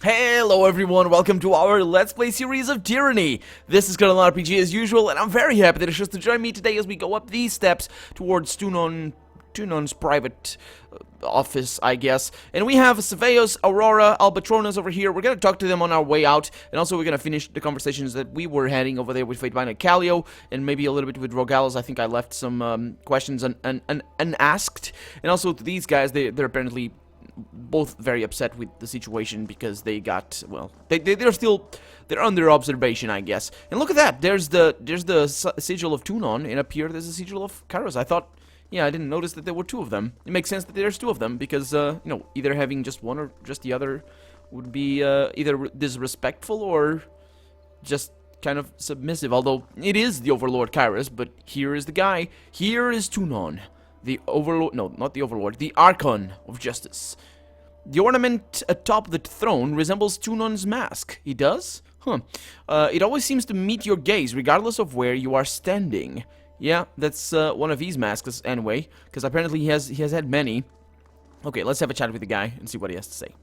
Hello everyone, welcome to our Let's Play series of Tyranny. This is Tunon RPG as usual, and I'm very happy that it's just to join me today as we go up these steps towards Tunon's private office, I guess. And we have Saveos, Aurora, Albatronas over here. We're gonna talk to them on our way out, and also we're gonna finish the conversations that we were having over there with Fatebine and Callio, and maybe a little bit with Rogalos. I think I left some questions unasked. And also to these guys, they're apparently both very upset with the situation because they got, well, they're under observation, I guess. And look at that, there's the sigil of Tunon, and up here there's the sigil of Kairos. I thought, yeah, I didn't notice that there were two of them. It makes sense that there's two of them because, you know, either having just one or just the other would be either disrespectful or just kind of submissive. Although it is the Overlord Kairos, but here is the guy. Here is Tunon. The Overlord, no, not the Overlord, the Archon of Justice. The ornament atop the throne resembles Tunon's mask. It does? Huh. It always seems to meet your gaze, regardless of where you are standing. Yeah, that's one of his masks anyway, because apparently he has had many. Okay, let's have a chat with the guy and see what he has to say.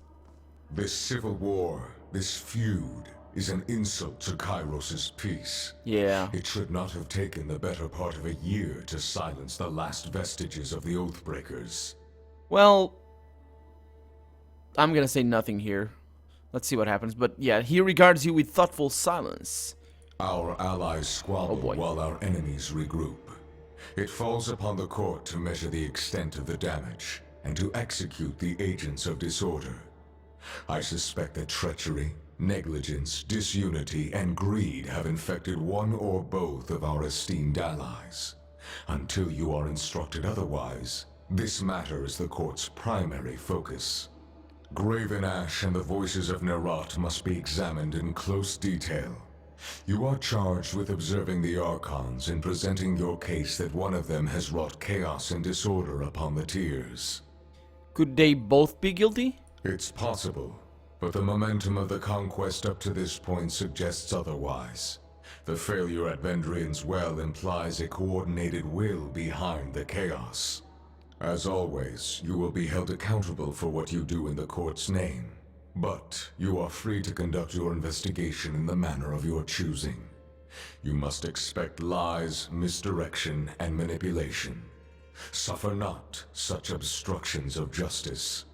This civil war, this feud, is an insult to Kairos' peace. Yeah. It should not have taken the better part of a year to silence the last vestiges of the Oathbreakers. Well, I'm gonna say nothing here. Let's see what happens, but yeah, he regards you with thoughtful silence. Our allies squabble while our enemies regroup. It falls upon the court to measure the extent of the damage, and to execute the agents of disorder. I suspect that treachery, negligence, disunity, and greed have infected one or both of our esteemed allies. Until you are instructed otherwise, this matter is the court's primary focus. Graven Ash and the voices of Nerat must be examined in close detail. You are charged with observing the Archons and presenting your case that one of them has wrought chaos and disorder upon the tiers. Could they both be guilty? It's possible, but the momentum of the conquest up to this point suggests otherwise. The failure at Vendrian's Well implies a coordinated will behind the chaos. As always, you will be held accountable for what you do in the court's name, but you are free to conduct your investigation in the manner of your choosing. You must expect lies, misdirection, and manipulation. Suffer not such obstructions of justice.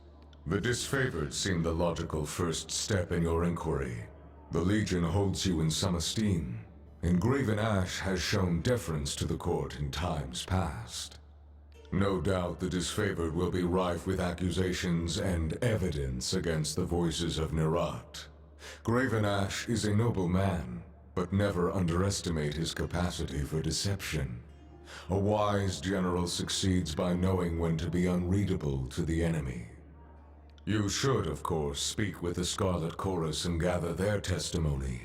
The disfavored seem the logical first step in your inquiry. The Legion holds you in some esteem, and Graven Ash has shown deference to the court in times past. No doubt the disfavored will be rife with accusations and evidence against the voices of Nerat. Graven Ash is a noble man, but never underestimate his capacity for deception. A wise general succeeds by knowing when to be unreadable to the enemy. You should, of course, speak with the Scarlet Chorus and gather their testimony,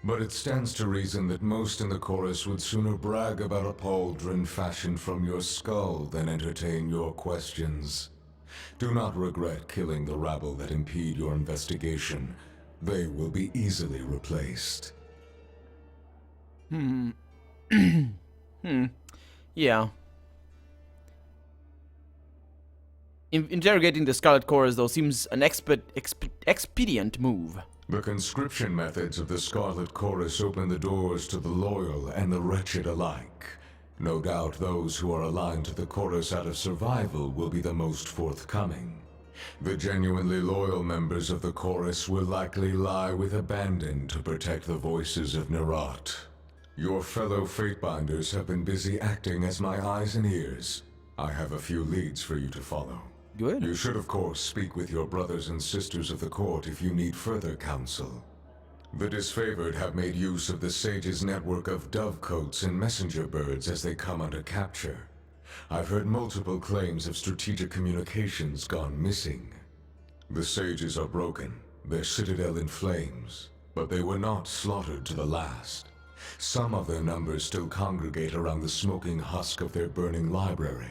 but it stands to reason that most in the chorus would sooner brag about a pauldron fashioned from your skull than entertain your questions. Do not regret killing the rabble that impede your investigation. They will be easily replaced. Yeah. Interrogating the Scarlet Chorus, though, seems an expedient move. The conscription methods of the Scarlet Chorus open the doors to the loyal and the wretched alike. No doubt those who are aligned to the Chorus out of survival will be the most forthcoming. The genuinely loyal members of the Chorus will likely lie with abandon to protect the voices of Nerat. Your fellow Fatebinders have been busy acting as my eyes and ears. I have a few leads for you to follow. Good. You should, of course, speak with your brothers and sisters of the court if you need further counsel. The disfavored have made use of the Sage's network of dovecotes and messenger birds as they come under capture. I've heard multiple claims of strategic communications gone missing. The Sages are broken, their citadel in flames, but they were not slaughtered to the last. Some of their numbers still congregate around the smoking husk of their burning library.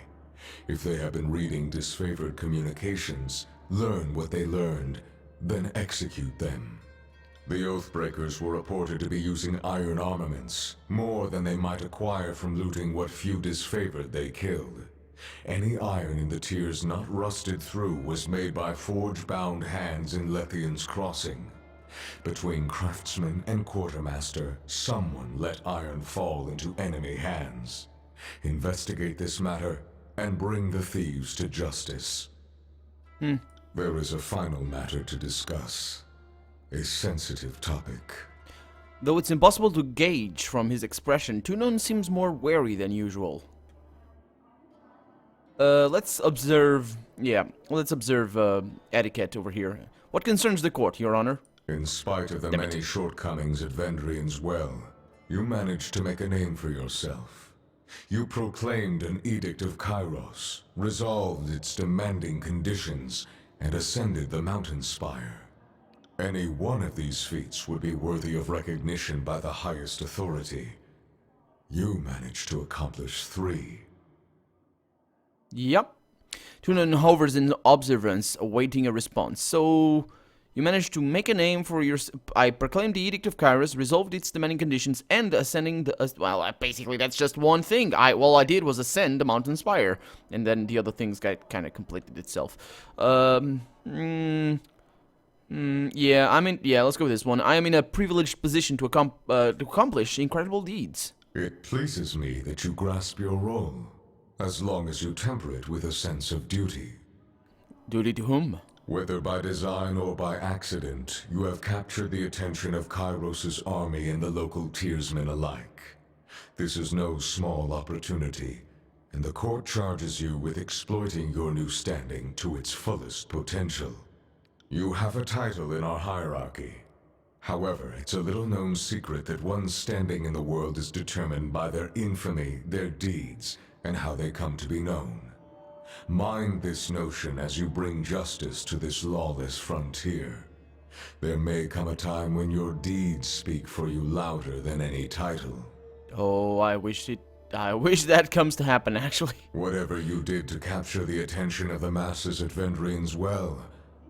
If they have been reading disfavored communications, learn what they learned, then execute them. The Oathbreakers were reported to be using iron armaments, more than they might acquire from looting what few disfavored they killed. Any iron in the tiers not rusted through was made by forge-bound hands in Lethian's Crossing. Between craftsman and quartermaster, someone let iron fall into enemy hands. Investigate this matter and bring the thieves to justice. There is a final matter to discuss. A sensitive topic. Though it's impossible to gauge from his expression, Tunon seems more wary than usual. Let's observe etiquette over here. What concerns the court, Your Honor? In spite of the many shortcomings at Vendrian's Well, you managed to make a name for yourself. You proclaimed an Edict of Kairos, resolved its demanding conditions, and ascended the mountain spire. Any one of these feats would be worthy of recognition by the highest authority. You managed to accomplish 3. Yep. Tunon hovers in observance, awaiting a response. So, you managed to make a name for your... I proclaimed the Edict of Kairos, resolved its demanding conditions, and ascending the... well, basically, that's just one thing. All I did was ascend the mountain spire. And then the other things got kind of completed itself. Yeah, let's go with this one. I am in a privileged position to accomplish incredible deeds. It pleases me that you grasp your role, as long as you temper it with a sense of duty. Duty to whom? Whether by design or by accident, you have captured the attention of Kairos' army and the local tiersmen alike. This is no small opportunity, and the court charges you with exploiting your new standing to its fullest potential. You have a title in our hierarchy. However, it's a little-known secret that one's standing in the world is determined by their infamy, their deeds, and how they come to be known. Mind this notion as you bring justice to this lawless frontier. There may come a time when your deeds speak for you louder than any title. Oh, I wish that comes to happen, actually. Whatever you did to capture the attention of the masses at Vendrian's Well,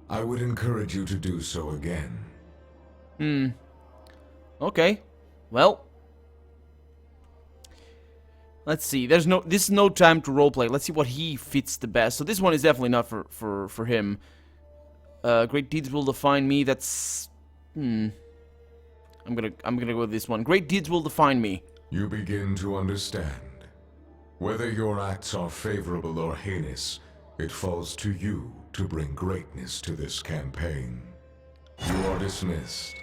I would encourage you to do so again. Okay. Well. Let's see. This is no time to roleplay. Let's see what he fits the best. So this one is definitely not for him. Great deeds will define me. That's I'm gonna go with this one. Great deeds will define me. You begin to understand. Whether your acts are favorable or heinous, it falls to you to bring greatness to this campaign. You are dismissed.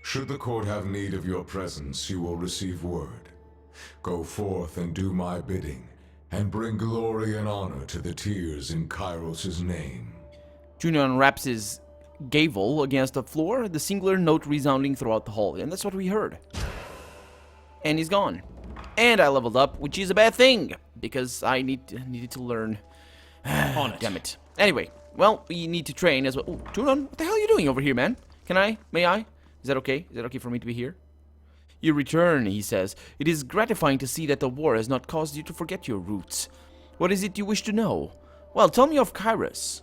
Should the court have need of your presence, you will receive word. Go forth and do my bidding, and bring glory and honor to the tiers in Kairos' name. Tunon raps his gavel against the floor, the singular note resounding throughout the hall, and that's what we heard. And he's gone. And I leveled up, which is a bad thing, because I needed to learn. On it. Damn it. Anyway, well, we need to train as well. Oh, Tunon, what the hell are you doing over here, man? May I? Is that okay? Is that okay for me to be here? You return, he says. It is gratifying to see that the war has not caused you to forget your roots. What is it you wish to know? Well, tell me of Kairos.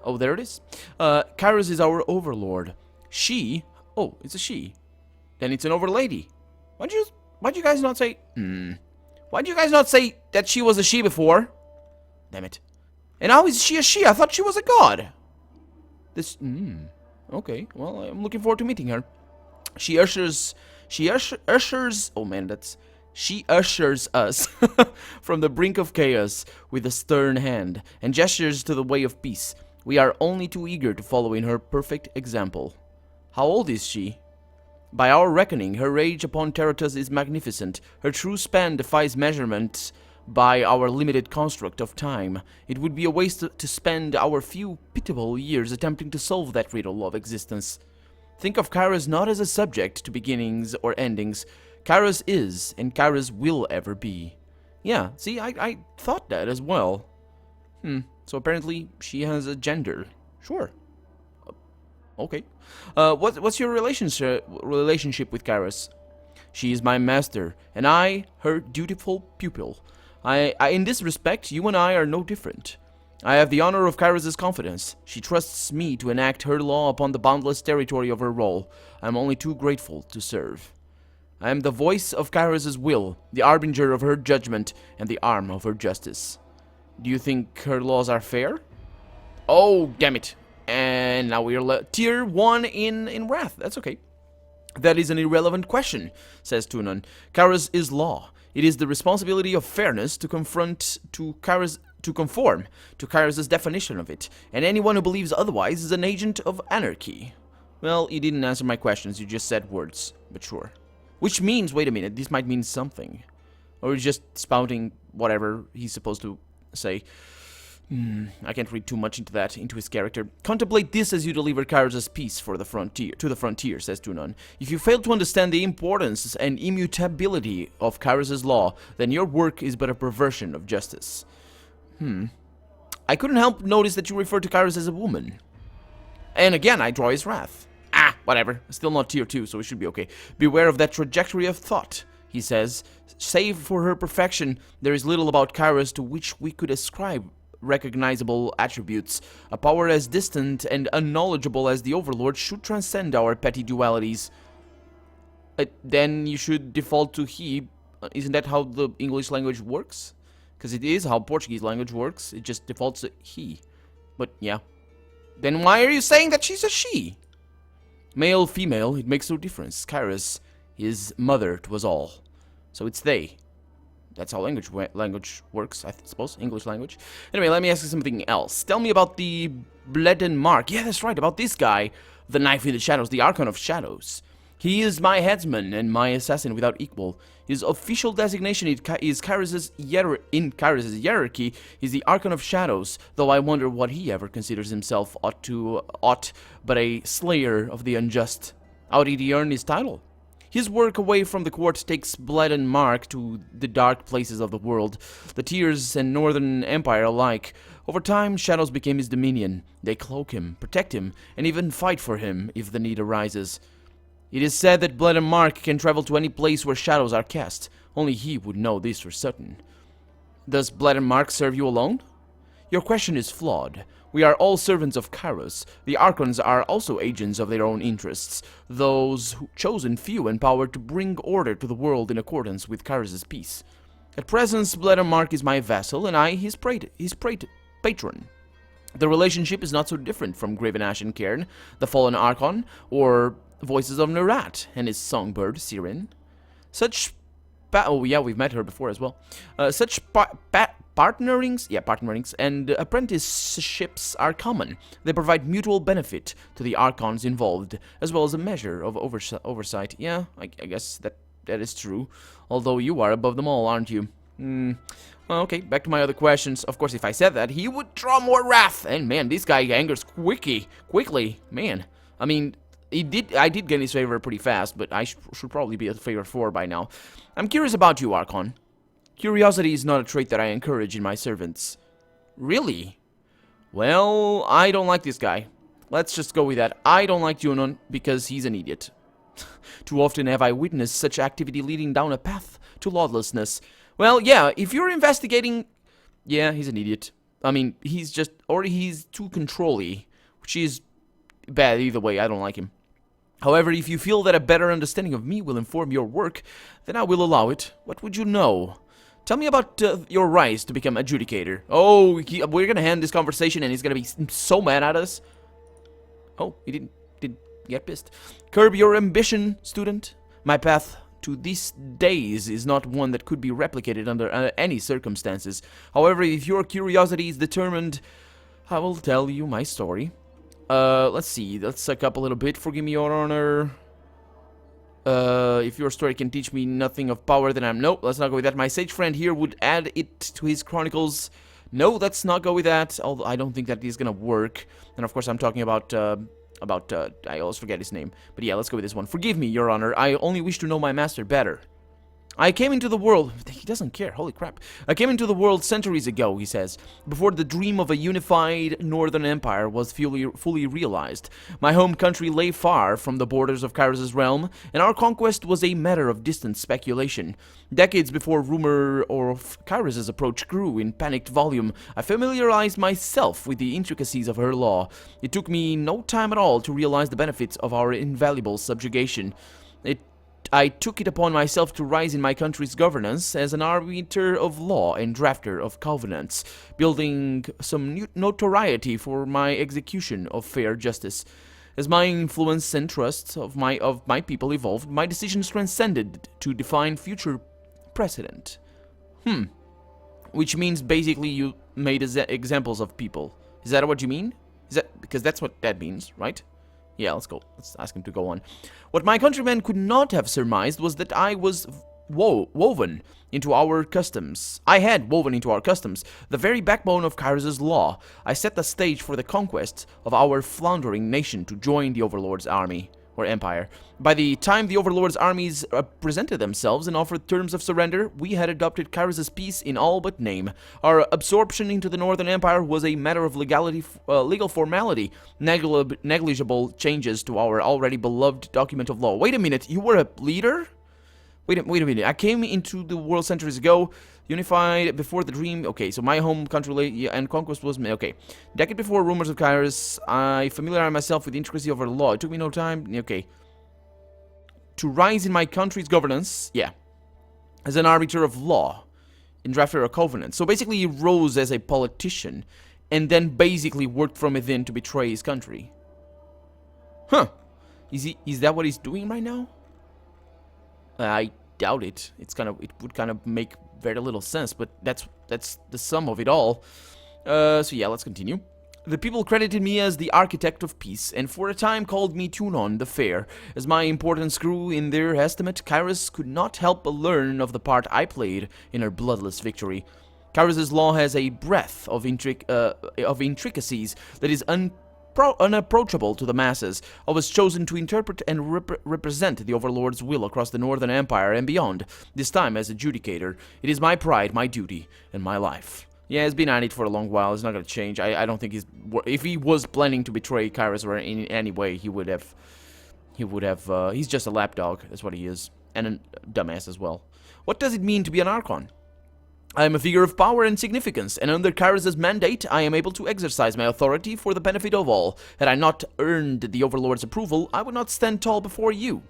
Oh, there it is. Kairos is our overlord. She... Oh, it's a she. Then it's an overlady. Why'd you guys not say... Why'd you guys not say that she was a she before? Damn it. And how is she a she? I thought she was a god. This... Okay, well, I'm looking forward to meeting her. She ushers us from the brink of chaos with a stern hand and gestures to the way of peace. We are only too eager to follow in her perfect example. How old is she? By our reckoning, her age upon Terratus is magnificent. Her true span defies measurement by our limited construct of time. It would be a waste to spend our few pitiable years attempting to solve that riddle of existence. Think of Kairos not as a subject to beginnings or endings. Kairos is, and Kairos will ever be. Yeah, see, I thought that as well. So apparently she has a gender. Sure. Okay. What's your relationship with Kairos? She is my master, and I, her dutiful pupil. In this respect, you and I are no different. I have the honor of Kairos' confidence. She trusts me to enact her law upon the boundless territory of her role. I am only too grateful to serve. I am the voice of Kairos' will, the arbinger of her judgment, and the arm of her justice. Do you think her laws are fair? Oh, damn it. And now we are tier 1 in Wrath. That's okay. That is an irrelevant question, says Tunon. Kharas is law. It is the responsibility of fairness to conform to Kharas' definition of it, and anyone who believes otherwise is an agent of anarchy. Well, you didn't answer my questions, you just said words, but sure. Which means, wait a minute, this might mean something. Or he's just spouting whatever he's supposed to say. I can't read too much into his character. Contemplate this as you deliver Kharas' peace to the frontier, says Tunon. If you fail to understand the importance and immutability of Kharas' law, then your work is but a perversion of justice. I couldn't help notice that you refer to Kharas as a woman. And again, I draw his wrath. Whatever. Still not tier 2, so it should be okay. Beware of that trajectory of thought, he says. Save for her perfection, there is little about Kharas to which we could ascribe recognizable attributes. A power as distant and unknowledgeable as the Overlord should transcend our petty dualities. Then you should default to he. Isn't that how the English language works? Because it is how Portuguese language works. It just defaults to he. But yeah. Then why are you saying that she's a she? Male, female, it makes no difference. Kharas, his mother, 'twas all. So it's they. That's how language works, I suppose. English language. Anyway, let me ask you something else. Tell me about the Bleeden Mark. Yeah, that's right, about this guy. The Knife in the Shadows, the Archon of Shadows. He is my headsman and my assassin without equal. His official designation is Kharas' in Kharas' hierarchy is the Archon of Shadows, though I wonder what he ever considers himself aught but a slayer of the unjust. How did he earn his title? His work away from the court takes Bleeden Mark to the dark places of the world, the Tiers and Northern Empire alike. Over time, Shadows became his dominion. They cloak him, protect him, and even fight for him if the need arises. It is said that Bleeden Mark can travel to any place where shadows are cast. Only he would know this for certain. Does Bleeden Mark serve you alone? Your question is flawed. We are all servants of Kharas. The Archons are also agents of their own interests, those chosen few and power to bring order to the world in accordance with Kharas' peace. At present, Bleeden Mark is my vassal, and I his patron. The relationship is not so different from Graven Ash and Cairn, the fallen Archon, or Voices of Nerat and his songbird, Siren. Oh yeah, we've met her before as well. Such partnerings and apprenticeships are common. They provide mutual benefit to the Archons involved, as well as a measure of oversight. Yeah, I guess that is true. Although you are above them all, aren't you? Well, okay, back to my other questions. Of course, if I said that, he would draw more wrath. And man, this guy angers quickly. Man, I mean, I did gain his favor pretty fast, but I should probably be at favor 4 by now. I'm curious about you, Archon. Curiosity is not a trait that I encourage in my servants. Really? Well, I don't like this guy. Let's just go with that. I don't like Tunon because he's an idiot. Too often have I witnessed such activity leading down a path to lawlessness. Well, yeah, if you're investigating... Yeah, he's an idiot. I mean, he's just... Or he's too control-y, which is bad either way. I don't like him. However, if you feel that a better understanding of me will inform your work, then I will allow it. What would you know? Tell me about your rise to become adjudicator. Oh, we're gonna hand this conversation and he's gonna be so mad at us. Oh, he didn't get pissed. Curb your ambition, student. My path to these days is not one that could be replicated under any circumstances. However, if your curiosity is determined, I will tell you my story. Let's see. Let's suck up a little bit. Forgive me, Your Honor. If your story can teach me nothing of power, then nope, let's not go with that. My sage friend here would add it to his chronicles. No, let's not go with that, although I don't think that is gonna work. And of course, I'm talking about, I always forget his name. But yeah, let's go with this one. Forgive me, Your Honor, I only wish to know my master better. I came into the world... He doesn't care, holy crap. I came into the world centuries ago, he says, before the dream of a unified Northern Empire was fully realized. My home country lay far from the borders of Kharas' realm, and our conquest was a matter of distant speculation. Decades before rumor of Kharas' approach grew in panicked volume, I familiarized myself with the intricacies of her law. It took me no time at all to realize the benefits of our invaluable subjugation. It I took it upon myself to rise in my country's governance as an arbiter of law and drafter of covenants, building some notoriety for my execution of fair justice. As my influence and trust of my people evolved, my decisions transcended to define future precedent. Which means basically you made examples of people. Is that what you mean? Is that because that's what that means, right? Yeah, let's go. Let's ask him to go on. What my countrymen could not have surmised was that I was woven into our customs. I had woven into our customs the very backbone of Kairos' law. I set the stage for the conquest of our floundering nation to join the Overlord's army, or empire. By the time the Overlord's armies presented themselves and offered terms of surrender, we had adopted Kairos' peace in all but name. Our absorption into the Northern Empire was a matter of legal formality, negligible changes to our already beloved document of law. Wait a minute, you were a leader? Wait a minute, I came into the world centuries ago, unified before the dream. Okay, so my home country and conquest was... Okay, decade before rumors of Kairos, I familiarized myself with the intricacy of our law. It took me no time. Okay. To rise in my country's governance, yeah, as an arbiter of law, in drafter of covenant. So basically he rose as a politician, and then basically worked from within to betray his country. Huh. Is that what he's doing right now? I doubt it. It would kind of make very little sense, but that's the sum of it all. So yeah, let's continue. The people credited me as the architect of peace, and for a time called me Tunon the Fair. As my importance grew in their estimate, Kairos could not help but learn of the part I played in her bloodless victory. Kairos' law has a breadth of intricacies that is unapproachable to the masses. I was chosen to interpret and represent the Overlord's will across the Northern Empire and beyond, this time as adjudicator. It is my pride, my duty, and my life. Yeah, he's been at it for a long while. It's not going to change. I don't think if he was planning to betray Kairos or in any way, he would have, he's just a lapdog, that's what he is. And a dumbass as well. What does it mean to be an Archon? I am a figure of power and significance, and under Kairos' mandate, I am able to exercise my authority for the benefit of all. Had I not earned the Overlord's approval, I would not stand tall before you.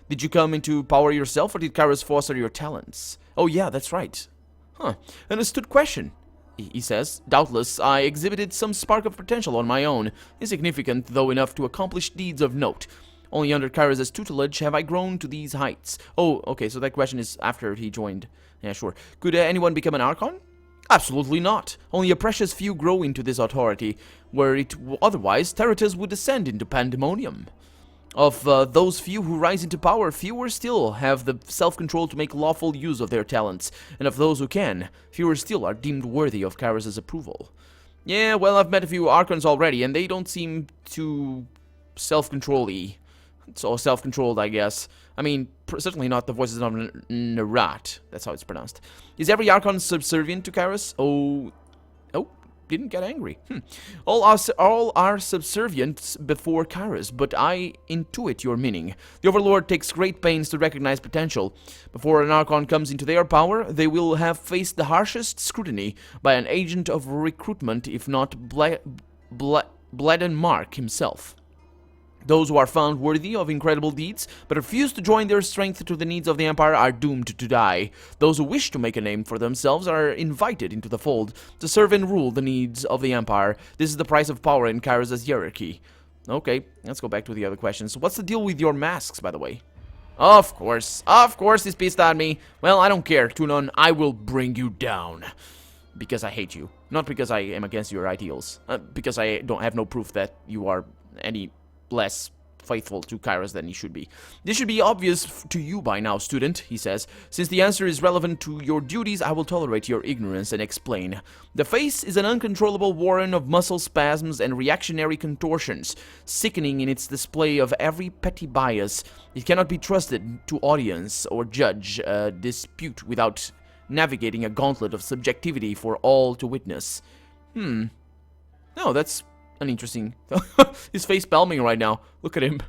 Did you come into power yourself, or did Kairos foster your talents? Oh yeah, that's right. Huh. An astute question, he says. Doubtless, I exhibited some spark of potential on my own, insignificant though enough to accomplish deeds of note. Only under Kairos' tutelage have I grown to these heights. Oh, okay, so that question is after he joined. Yeah, sure. Could anyone become an Archon? Absolutely not. Only a precious few grow into this authority. Were it otherwise, Terratas would descend into pandemonium. Of those few who rise into power, fewer still have the self-control to make lawful use of their talents. And of those who can, fewer still are deemed worthy of Kairos' approval. Yeah, well, I've met a few Archons already, and they don't seem too self-control-y. So self-controlled, I guess. I mean, certainly not the voices of Narat. That's how it's pronounced. Is every Archon subservient to Kairos? Oh, didn't get angry. All are subservient before Kairos, but I intuit your meaning. The Overlord takes great pains to recognize potential. Before an Archon comes into their power, they will have faced the harshest scrutiny by an agent of recruitment, if not Bledenmark himself. Those who are found worthy of incredible deeds, but refuse to join their strength to the needs of the Empire, are doomed to die. Those who wish to make a name for themselves are invited into the fold, to serve and rule the needs of the Empire. This is the price of power in Kairos' hierarchy. Okay, let's go back to the other questions. What's the deal with your masks, by the way? Of course, he's pissed at me. Well, I don't care, Tunon, I will bring you down. Because I hate you. Not because I am against your ideals. Because I don't have no proof that you are any less faithful to Kairos than he should be. This should be obvious to you by now, student, he says. Since the answer is relevant to your duties, I will tolerate your ignorance and explain. The face is an uncontrollable warren of muscle spasms and reactionary contortions, sickening in its display of every petty bias. It cannot be trusted to audience or judge a dispute without navigating a gauntlet of subjectivity for all to witness. No, that's uninteresting. His face palming right now. Look at him.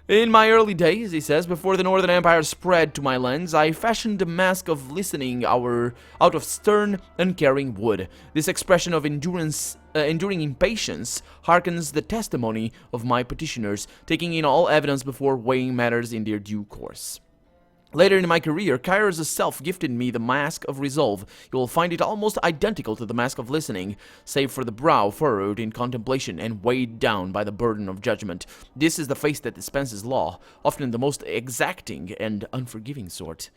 In my early days, he says, before the Northern Empire spread to my lens, I fashioned a mask of listening out of stern, uncaring wood. This expression of endurance enduring impatience hearkens the testimony of my petitioners, taking in all evidence before weighing matters in their due course. Later in my career, Kairos' self gifted me the mask of resolve. You will find it almost identical to the mask of listening, save for the brow furrowed in contemplation and weighed down by the burden of judgment. This is the face that dispenses law, often the most exacting and unforgiving sort.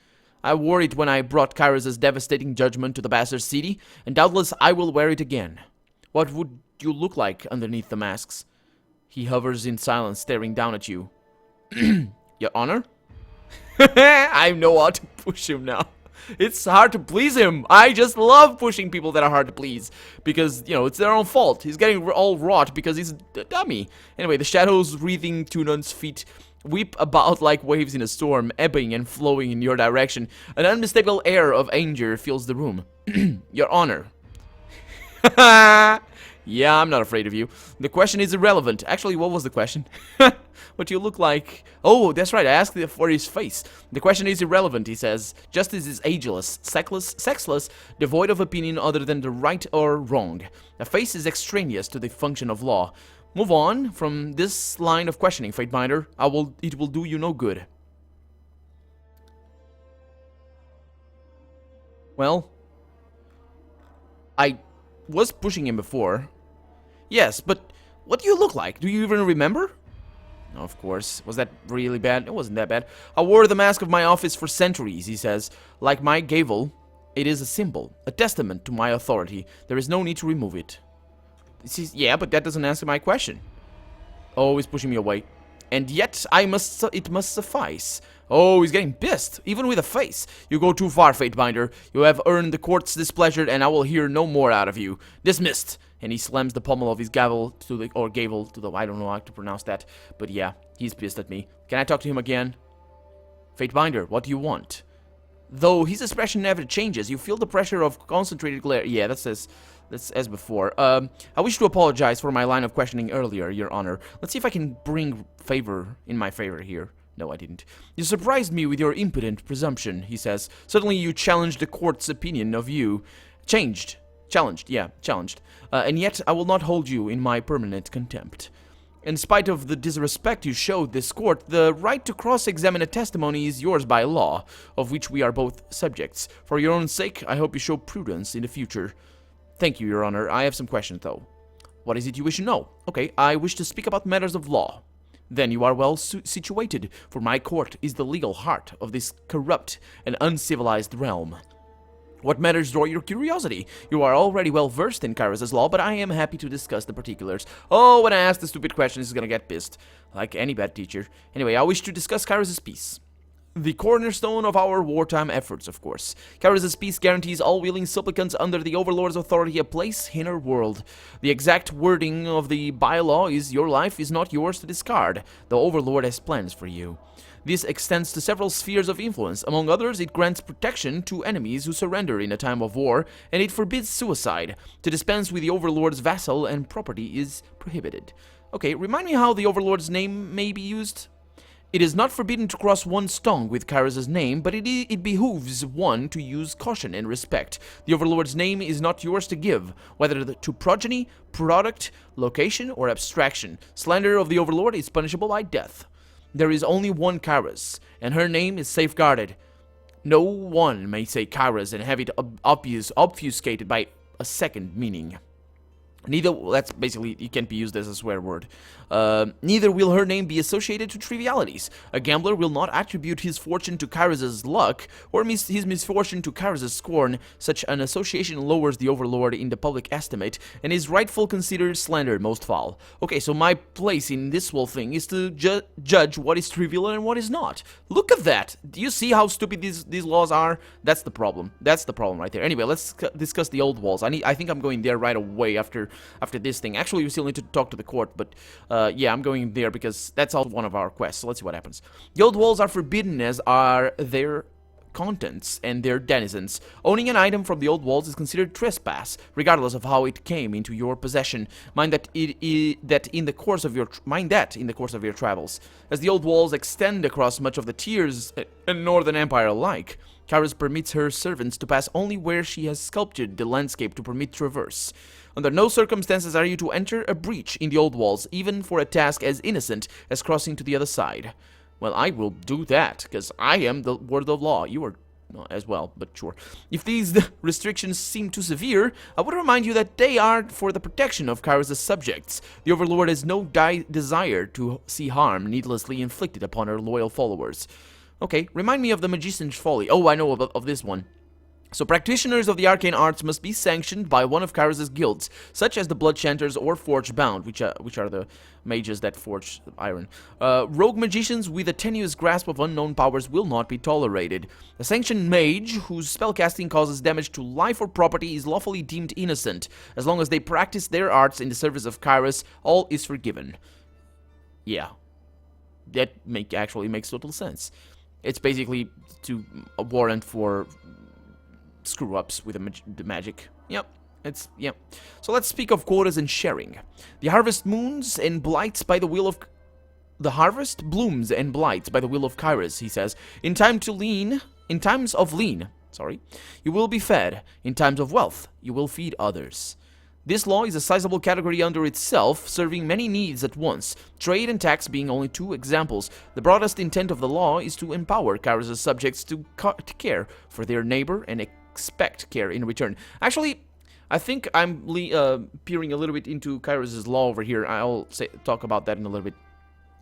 I wore it when I brought Kairos' devastating judgment to the bastard city, and doubtless I will wear it again. What would you look like underneath the masks? He hovers in silence, staring down at you. Your Honor? I know how to push him now. It's hard to please him. I just love pushing people that are hard to please. Because, you know, it's their own fault. He's getting all wrought because he's a dummy. Anyway, the shadows wreathing Tunon's feet weep about like waves in a storm, ebbing and flowing in your direction. An unmistakable air of anger fills the room. Your Honor. Yeah, I'm not afraid of you. The question is irrelevant. Actually, what was the question? What you look like... Oh, that's right, I asked for his face. The question is irrelevant, he says. Justice is ageless, sexless, devoid of opinion other than the right or wrong. A face is extraneous to the function of law. Move on from this line of questioning, Fateminder. It will do you no good. Well, I was pushing him before. Yes, but what do you look like? Do you even remember? Of course. Was that really bad? It wasn't that bad. I wore the mask of my office for centuries, he says. Like my gavel, it is a symbol, a testament to my authority. There is no need to remove it. Yeah, but that doesn't answer my question. Oh, he's pushing me away. And yet, it must suffice. Oh, he's getting pissed, even with a face. You go too far, Fatebinder. You have earned the court's displeasure, and I will hear no more out of you. Dismissed. And he slams the pommel of his gavel to the, I don't know how to pronounce that. But yeah, he's pissed at me. Can I talk to him again? Fatebinder, what do you want? Though his expression never changes, you feel the pressure of concentrated glare. Yeah, that's as before. I wish to apologize for my line of questioning earlier, Your Honor. Let's see if I can bring favor in my favor here. No, I didn't. You surprised me with your impudent presumption, he says. Suddenly you challenged the court's opinion of you. Challenged. And yet I will not hold you in my permanent contempt. In spite of the disrespect you showed this court, the right to cross-examine a testimony is yours by law, of which we are both subjects. For your own sake, I hope you show prudence in the future. Thank you, Your Honor. I have some questions, though. What is it you wish to know? Okay, I wish to speak about matters of law. Then you are well situated, for my court is the legal heart of this corrupt and uncivilized realm. What matters draw your curiosity? You are already well versed in Kairos' law, but I am happy to discuss the particulars. Oh, when I ask the stupid questions, he's gonna get pissed. Like any bad teacher. Anyway, I wish to discuss Kairos' peace. The cornerstone of our wartime efforts, of course. Kairos' peace guarantees all willing supplicants under the Overlord's authority a place in her world. The exact wording of the bylaw is your life is not yours to discard. The Overlord has plans for you. This extends to several spheres of influence. Among others, it grants protection to enemies who surrender in a time of war, and it forbids suicide. To dispense with the Overlord's vassal and property is prohibited. Okay, remind me how the Overlord's name may be used? It is not forbidden to cross one's tongue with Kairos' name, but it behooves one to use caution and respect. The Overlord's name is not yours to give, whether to progeny, product, location, or abstraction. Slander of the Overlord is punishable by death. There is only one Kairos, and her name is safeguarded. No one may say Kairos and have it obfuscated by a second meaning. Neither, that's basically, it can't be used as a swear word. Neither will her name be associated to trivialities. A gambler will not attribute his fortune to Kairos' luck, or his misfortune to Kairos' scorn. Such an association lowers the Overlord in the public estimate, and is rightful considered slander most foul. Okay, so my place in this whole thing is to judge what is trivial and what is not. Look at that! Do you see how stupid these laws are? That's the problem. That's the problem right there. Anyway, let's discuss the old walls. I think I'm going there right away after this thing. Actually, we still need to talk to the court, but yeah, I'm going there because that's all one of our quests. So let's see what happens. The old walls are forbidden, as are their contents and their denizens. Owning an item from the old walls is considered trespass, regardless of how it came into your possession. Mind that in the course of your travels, as the old walls extend across much of the tiers and Northern Empire alike. Kairos permits her servants to pass only where she has sculptured the landscape to permit traverse. Under no circumstances are you to enter a breach in the old walls, even for a task as innocent as crossing to the other side. Well, I will do that, because I am the word of law. You are as well, but sure. If these restrictions seem too severe, I would remind you that they are for the protection of Kairos' subjects. The Overlord has no desire to see harm needlessly inflicted upon her loyal followers. Okay, remind me of the Magician's Folly. Oh, I know of this one. So practitioners of the arcane arts must be sanctioned by one of Kairos' guilds, such as the Bloodchanters or Forge Bound, which are the mages that forge iron. Rogue magicians with a tenuous grasp of unknown powers will not be tolerated. A sanctioned mage whose spellcasting causes damage to life or property is lawfully deemed innocent. As long as they practice their arts in the service of Kairos, all is forgiven. Yeah, that actually makes total sense. It's basically a warrant for screw-ups with the magic. Yep. So let's speak of quotas and sharing. The harvest moons and blights by the will of... The harvest blooms and blights by the will of Kairos, he says. In times of lean, you will be fed. In times of wealth, you will feed others. This law is a sizable category under itself, serving many needs at once, trade and tax being only two examples. The broadest intent of the law is to empower Kairos' subjects to care for their neighbor and expect care in return. Actually, I think I'm peering a little bit into Kairos' law over here. I'll talk about that in a little bit.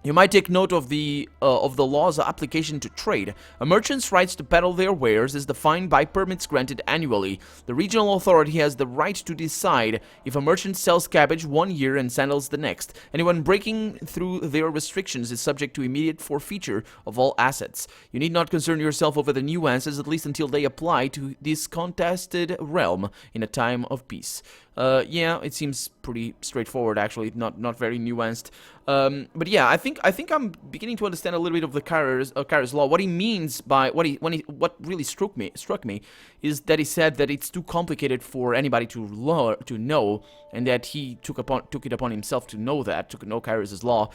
You might take note of the law's application to trade. A merchant's rights to peddle their wares is defined by permits granted annually. The regional authority has the right to decide if a merchant sells cabbage one year and sandals the next. Anyone breaking through their restrictions is subject to immediate forfeiture of all assets. You need not concern yourself over the nuances, at least until they apply to this contested realm in a time of peace. Yeah, it seems pretty straightforward, actually, not very nuanced. But yeah, I think I'm beginning to understand a little bit of the Kairos law. What he means by what really struck me is that he said that it's too complicated for anybody to know, and that he took it upon himself to know Kairos' law.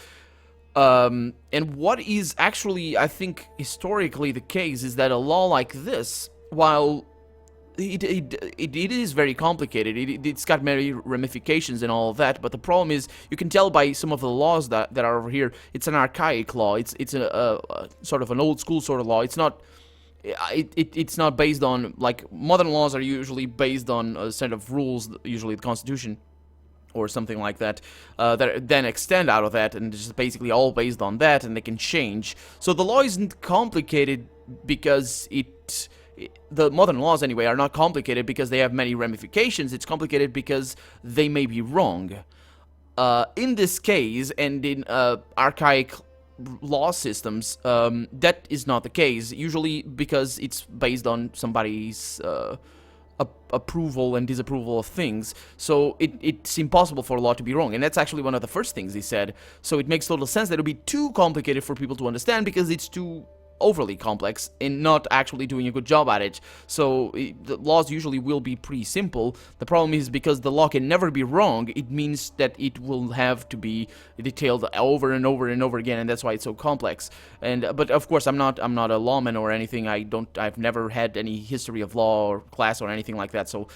And what is actually, I think, historically the case is that a law like this, while it is very complicated. It's got many ramifications and all of that, but the problem is you can tell by some of the laws that are over here. It's an archaic law. It's a sort of an old school sort of law. It's not. It's not based on, like, modern laws are usually based on a set of rules, usually the Constitution or something like that, that then extend out of that, and it's just basically all based on that, and they can change. So the law isn't complicated because the modern laws, anyway, are not complicated because they have many ramifications. It's complicated because they may be wrong. In this case, and in archaic law systems, that is not the case. Usually because it's based on somebody's approval and disapproval of things. So it's impossible for a law to be wrong. And that's actually one of the first things he said. So it makes total sense that it would be too complicated for people to understand because it's too overly complex and not actually doing a good job at it. So the laws usually will be pretty simple. The problem is because the law can never be wrong, it means that it will have to be detailed over and over and over again, and that's why it's so complex. And but of course I'm not a lawman or anything. I've never had any history of law or class or anything like that. So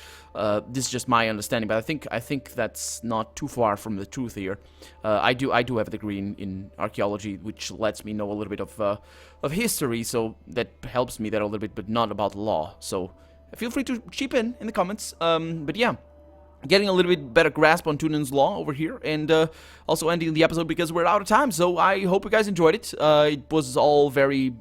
this is just my understanding, but I think that's not too far from the truth here. I do have a degree in archaeology, which lets me know a little bit of history, so that helps me there a little bit, but not about law. So feel free to chip in the comments. But yeah, getting a little bit better grasp on Tunon's law over here, and also ending the episode because we're out of time. So I hope you guys enjoyed it. It was all very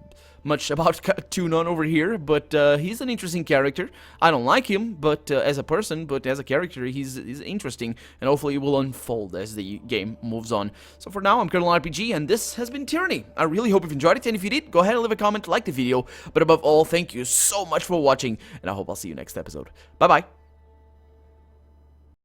much about Tunon over here, but he's an interesting character. I don't like him, but as a person, but as a character, he's interesting, and hopefully it will unfold as the game moves on. So for now, I'm Colonel RPG, and this has been Tyranny. I really hope you've enjoyed it, and if you did, go ahead and leave a comment, like the video, but above all, thank you so much for watching, and I hope I'll see you next episode. Bye-bye.